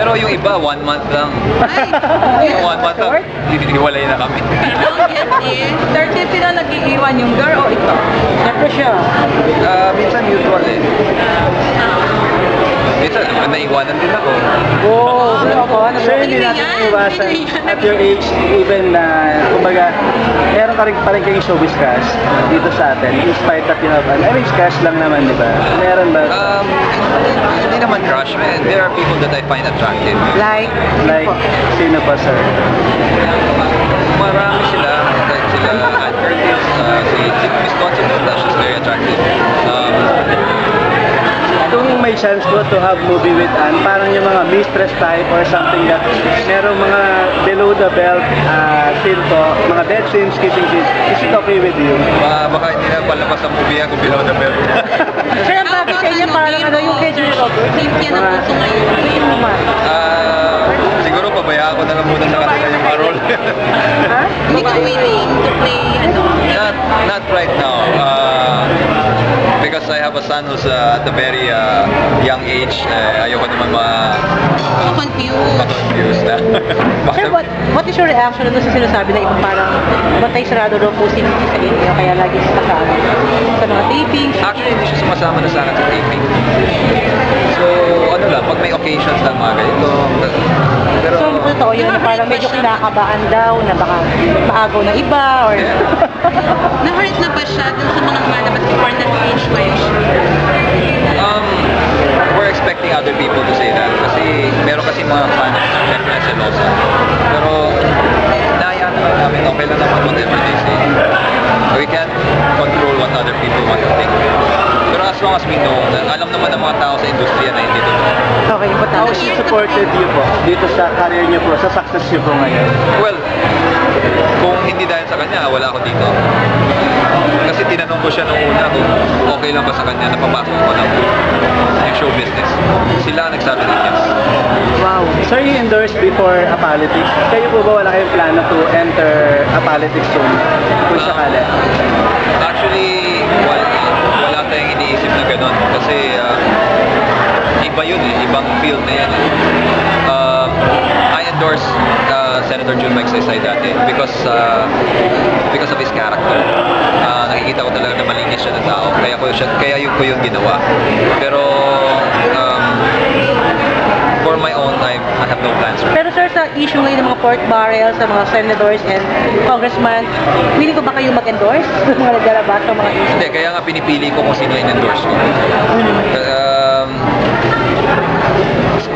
Pero yung iba, 1 month lang. Ay, Yung 1 month lang, hiwalay na kami. yes. 30 sila nag-iiwan yung girl o ikaw? Siyempre siya. Minsan mutual eh. Minsan, naiwanan din ako. Oo, ano Sir, hindi natin iwasan at your age, even na, kumbaga, meron ka rin pa rin kayong showbiz crush dito sa atin, in spite that you have an average crush lang naman, di ba? Meron ba? Hindi naman crush. There are people that I find attractive. Like, Like, sino pa, sir? Marami sila. Like sila Ann Curtis, si Miss Conchita, she's very attractive. Kung may chance ko to have movie with Anne, parang yung mga mistress type or something that merong mga below the belt scene to, mga dead scenes, kissing scenes, is it okay with you? Baka hindi na palabas sa movie ako below the belt. sir, ang bagay sa inyo, parang ano yung kay Julie Roberts? Cynthia na puso ngayon. Sino naman? Siguro pabayaan ko na lang muna sa kanila yung parol. Ha? Hindi ka willing to play, ano? Not right now. Because I have a son who's at a very young age. Ayoko naman Confused. ma-confuse na. Sir, what is your reaction doon sa sinasabi na ibang parang bantay sarado daw po si Nikki sa inyo, kaya lagi siya kasama sa mga taping? Actually, hindi siya sumasama na sa akin sa taping. So, ano lang, pag may occasions lang mga ganito. Pero, So, totoo yun na parang medyo kinakabahan daw na baka maagaw ng iba or... Na-hurt na ba siya dun sa mga lumalabas before nag-age kayo siya? we're expecting other people to say that. Kasi, meron kasi mga fans, syempre na selosa. Pero, nahayaan naman namin, okay lang naman whatever they say. We can't control what other people want to think. Pero as long as we know, alam naman ng mga tao sa industriya na hindi totoo. Okay, How importante. she supported you po dito sa career niyo po, sa success niyo po ngayon? Well, kung hindi dahil sa kanya, wala ako dito. Kasi tinanong ko siya nung una kung okay lang ba sa kanya na papasok ko ng yung show business. Sila nagsabi ng yes. Wow. Sir, you endorsed before a politics. Kayo po ba wala kayong plano to enter a politics soon? Kung sakali. Actually, wala tayong iniisip na gano'n. Kasi iba yun eh, ibang field na yan eh. I endorse Senator Jun Magsaysay dati because of his character. Nakikita ko talaga na malinis siya na tao, kaya yun ko yung ginawa. Pero for my own time, I have no plans. Pero sir, sa issue ngayon ng mga court barrels, sa mga senators and congressman, hindi ko ba kayo mag-endorse? Mga naglalabas ng mga issue? Hindi, kaya nga pinipili ko kung sino in-endorse ko.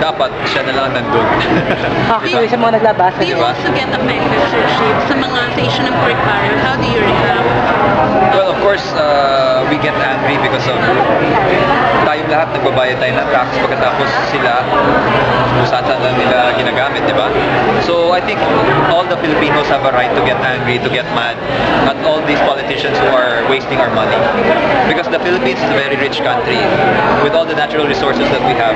Dapat siya na lang nandun. Okay, sa mga naglabas. Do you Diba? also get affected, Sir Shiv, sa mga sa issue ng pork barrel? How do you react? Well, of course, we get angry because of tayong lahat nagbabayad tayo ng tax pagkatapos sila kung saan lang nila ginagamit, di ba? So, I think all the Filipinos have a right to get angry, to get mad at all these politicians who are wasting our money. Because the Philippines is a very rich country with all the natural resources that we have.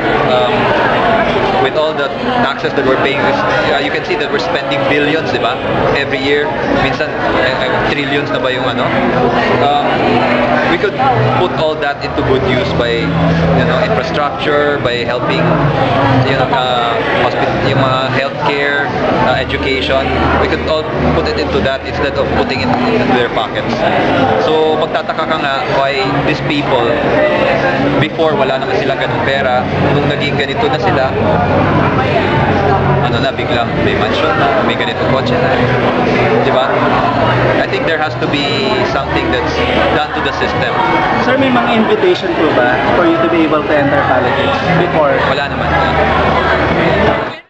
With all the taxes that we're paying, you can see that we're spending billions, di ba? Every year. Minsan, trillions na ba yung ano? We could put all that into good use by, infrastructure, by helping, yung mga healthcare, education. We could all put it into that instead of putting it into their pockets. So, magtataka ka nga why these people, before wala naman silang ganung pera, nung naging ganito na sila, biglang may mansion na, may ganitong kotse na. Di ba? I think there has to be something that's done to the system. Sir, may mga invitation po ba for you to be able to enter politics before? Wala naman.